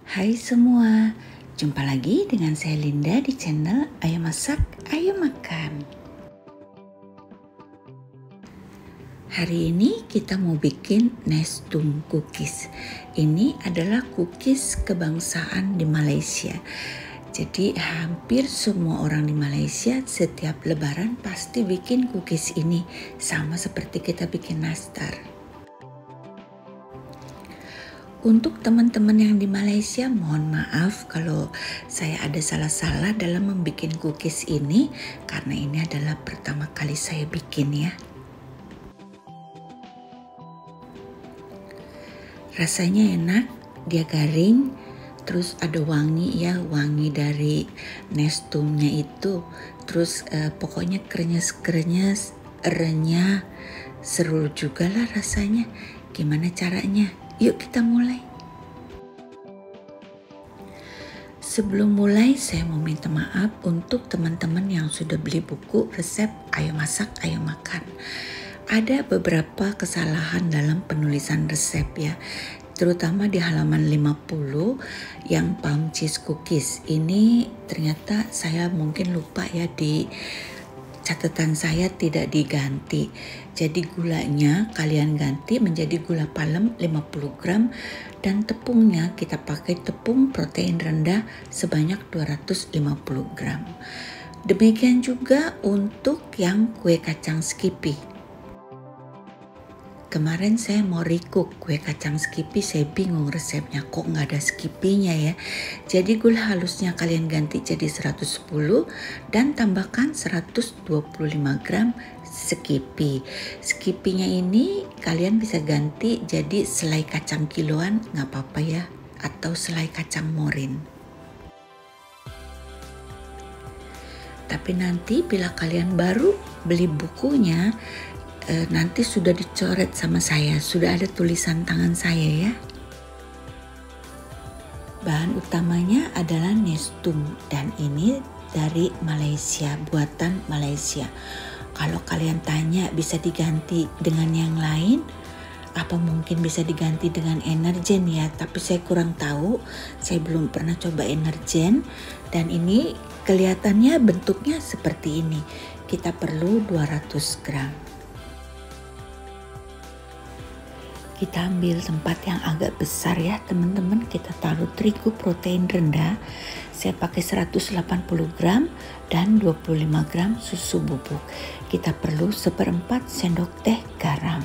Hai semua, jumpa lagi dengan saya Linda di channel Ayo Masak, Ayo Makan. Hari ini kita mau bikin Nestum cookies. Ini adalah cookies kebangsaan di Malaysia. Jadi hampir semua orang di Malaysia setiap lebaran pasti bikin cookies ini, sama seperti kita bikin nastar. Untuk teman-teman yang di Malaysia, mohon maaf kalau saya ada salah-salah dalam membuat cookies ini, karena ini adalah pertama kali saya bikin ya. Rasanya enak, dia garing, terus ada wangi ya, wangi dari Nestumnya itu, terus pokoknya krenyes-krenyes, renyah, seru juga lah rasanya. Gimana caranya? Yuk kita mulai. Sebelum mulai, saya mau minta maaf untuk teman-teman yang sudah beli buku resep Ayo Masak, Ayo Makan. Ada beberapa kesalahan dalam penulisan resep ya, terutama di halaman 50 yang palm cheese cookies. Ini ternyata saya mungkin lupa ya, di catatan saya tidak diganti. Jadi gulanya kalian ganti menjadi gula palem 50 gram dan tepungnya kita pakai tepung protein rendah sebanyak 250 gram. Demikian juga untuk yang kue kacang Skippy. Kemarin saya mau recook kue kacang Skippy, saya bingung resepnya, kok nggak ada Skippy-nya ya. Jadi gula halusnya kalian ganti jadi 110 dan tambahkan 125 gram Skippy. Skippy-nya ini kalian bisa ganti jadi selai kacang kiloan, nggak apa-apa ya, atau selai kacang morin. Tapi nanti bila kalian baru beli bukunya, nanti sudah dicoret sama saya, sudah ada tulisan tangan saya ya. Bahan utamanya adalah Nestum dan ini dari Malaysia, buatan Malaysia. Kalau kalian tanya bisa diganti dengan yang lain, apa mungkin bisa diganti dengan Energen ya, tapi saya kurang tahu, saya belum pernah coba Energen. Dan ini kelihatannya bentuknya seperti ini. Kita perlu 200 gram. Kita ambil tempat yang agak besar ya teman-teman, kita taruh terigu protein rendah, saya pakai 180 gram dan 25 gram susu bubuk. Kita perlu 1/4 sendok teh garam.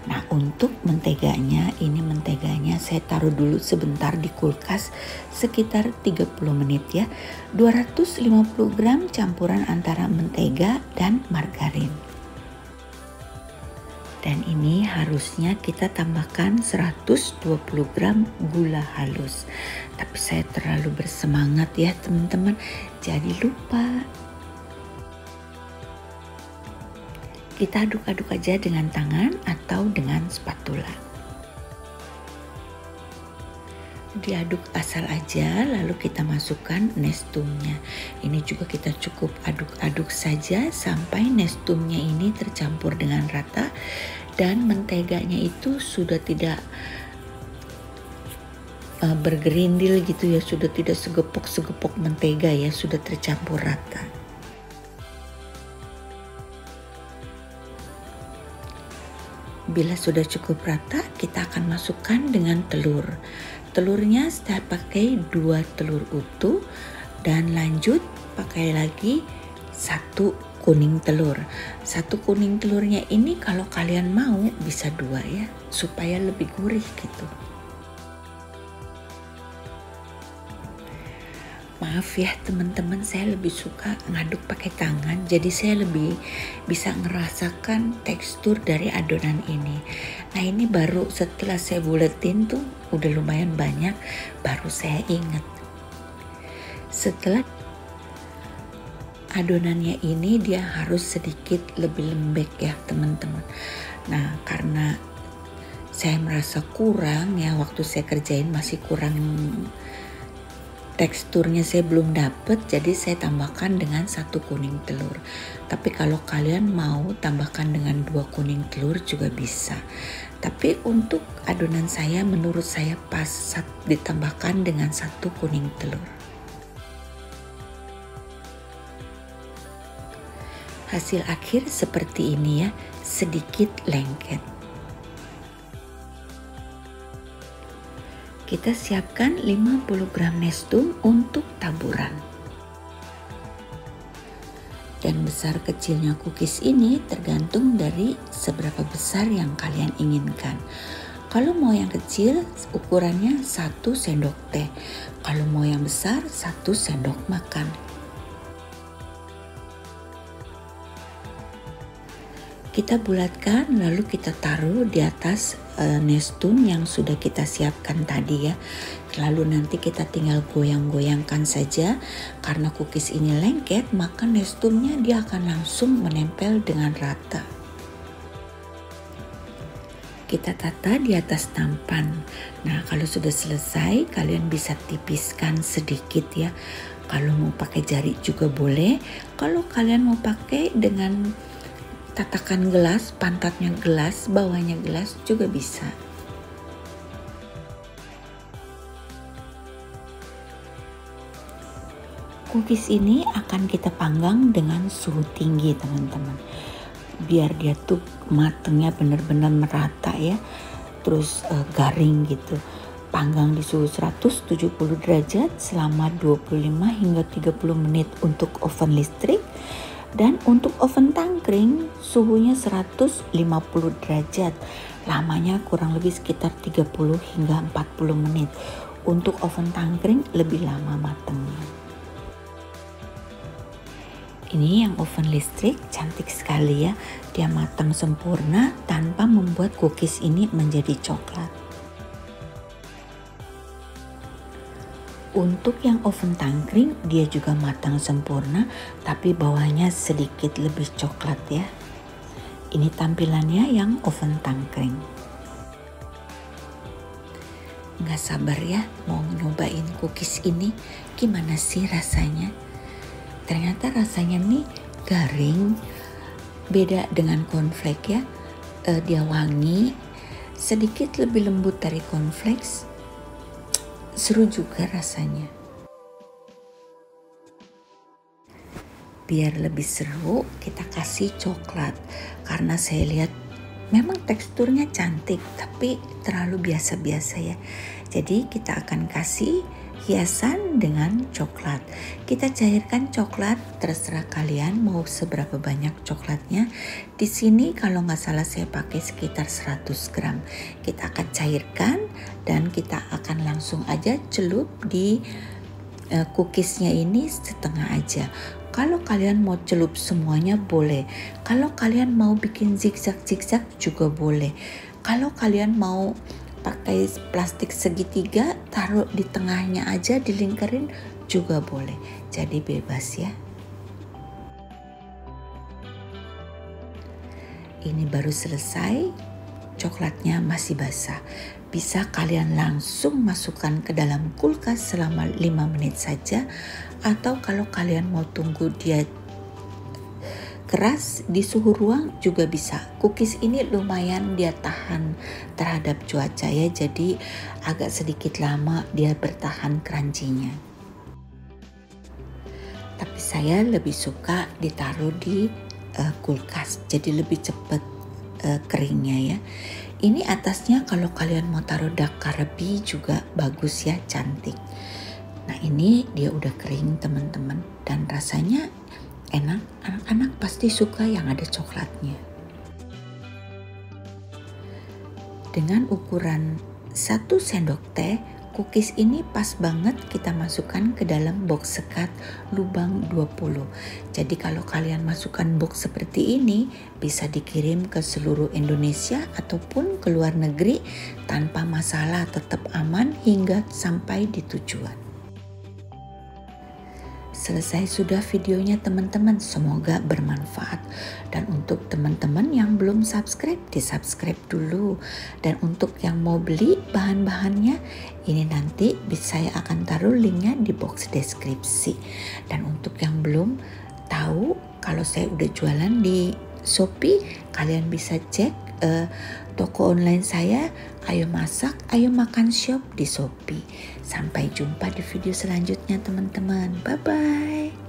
Nah untuk menteganya, ini menteganya saya taruh dulu sebentar di kulkas sekitar 30 menit ya. 250 gram campuran antara mentega dan margarin. Dan ini harusnya kita tambahkan 120 gram gula halus. Tapi saya terlalu bersemangat ya teman-teman, jadi lupa. Kita aduk-aduk aja dengan tangan atau dengan spatula. Diaduk asal aja, lalu kita masukkan Nestumnya. Ini juga kita cukup aduk-aduk saja sampai Nestumnya ini tercampur dengan rata dan menteganya itu sudah tidak bergerindil gitu ya, sudah tidak segepok-segepok mentega ya, sudah tercampur rata. Bila sudah cukup rata, kita akan masukkan dengan telur. Telurnya saya pakai 2 telur utuh dan lanjut pakai lagi 1 kuning telur. 1 kuning telurnya ini kalau kalian mau bisa 2 ya, supaya lebih gurih gitu. Maaf ya teman-teman, saya lebih suka ngaduk pakai tangan, jadi saya lebih bisa ngerasakan tekstur dari adonan ini. Nah ini baru setelah saya buletin tuh udah lumayan banyak, baru saya ingat. Setelah adonannya ini dia harus sedikit lebih lembek ya teman-teman. Nah karena saya merasa kurang ya, waktu saya kerjain masih kurang, teksturnya saya belum dapet, jadi saya tambahkan dengan 1 kuning telur. Tapi kalau kalian mau tambahkan dengan 2 kuning telur juga bisa. Tapi untuk adonan saya, menurut saya pas ditambahkan dengan 1 kuning telur. Hasil akhir seperti ini ya, sedikit lengket. Kita siapkan 50 gram nestum untuk taburan. Dan besar kecilnya cookies ini tergantung dari seberapa besar yang kalian inginkan. Kalau mau yang kecil, ukurannya 1 sendok teh. Kalau mau yang besar, 1 sendok makan. Kita bulatkan, lalu kita taruh di atas nestum yang sudah kita siapkan tadi ya. Lalu nanti kita tinggal goyang-goyangkan saja. Karena cookies ini lengket, maka nestumnya dia akan langsung menempel dengan rata. Kita tata di atas nampan. Nah, kalau sudah selesai, kalian bisa tipiskan sedikit ya. Kalau mau pakai jari juga boleh. Kalau kalian mau pakai dengan tatakan gelas, pantatnya gelas, bawahnya gelas juga bisa. Cookies ini akan kita panggang dengan suhu tinggi teman-teman. Biar dia tuh matangnya benar-benar merata ya. Terus garing gitu. Panggang di suhu 170 derajat selama 25 hingga 30 menit untuk oven listrik. Dan untuk oven tangkring suhunya 150 derajat. Lamanya kurang lebih sekitar 30 hingga 40 menit. Untuk oven tangkring lebih lama matangnya. Ini yang oven listrik cantik sekali ya. Dia matang sempurna tanpa membuat cookies ini menjadi coklat. Untuk yang oven tangkring dia juga matang sempurna tapi bawahnya sedikit lebih coklat ya. Ini tampilannya yang oven tangkring. Nggak sabar ya mau nyobain cookies ini. Gimana sih rasanya? Ternyata rasanya nih garing. Beda dengan cornflake ya. Dia wangi, sedikit lebih lembut dari cornflakes. Seru juga rasanya. Biar lebih seru, kita kasih coklat. Karena saya lihat memang teksturnya cantik, tapi terlalu biasa-biasa ya. Jadi kita akan kasih hiasan dengan coklat. Kita cairkan coklat, terserah kalian mau seberapa banyak coklatnya. Di sini kalau nggak salah saya pakai sekitar 100 gram. Kita akan cairkan dan kita akan langsung aja celup di cookiesnya ini setengah aja. Kalau kalian mau celup semuanya boleh. Kalau kalian mau bikin zigzag-zigzag juga boleh. Kalau kalian mau pakai plastik segitiga, taruh di tengahnya aja, dilingkarin juga boleh. Jadi bebas ya. Ini baru selesai, coklatnya masih basah. Bisa kalian langsung masukkan ke dalam kulkas selama 5 menit saja. Atau kalau kalian mau tunggu dia keras di suhu ruang juga bisa. Cookies ini lumayan dia tahan terhadap cuaca ya, jadi agak sedikit lama dia bertahan crunchy-nya. Tapi saya lebih suka ditaruh di kulkas, jadi lebih cepat keringnya ya. Ini atasnya kalau kalian mau taruh dark Karabi juga bagus ya, cantik. Nah ini dia udah kering teman-teman dan rasanya enak, anak-anak pasti suka yang ada coklatnya. Dengan ukuran 1 sendok teh, cookies ini pas banget kita masukkan ke dalam box sekat lubang 20. Jadi kalau kalian masukkan box seperti ini, bisa dikirim ke seluruh Indonesia ataupun ke luar negeri tanpa masalah, tetap aman hingga sampai di tujuan. Selesai sudah videonya teman-teman, semoga bermanfaat. Dan untuk teman-teman yang belum subscribe, di-subscribe dulu. Dan untuk yang mau beli bahan-bahannya, ini nanti saya akan taruh linknya di box deskripsi. Dan untuk yang belum tahu, kalau saya udah jualan di Shopee, kalian bisa cek toko online saya, Ayo Masak, Ayo Makan Shop di Shopee. Sampai jumpa di video selanjutnya teman-teman. Bye-bye.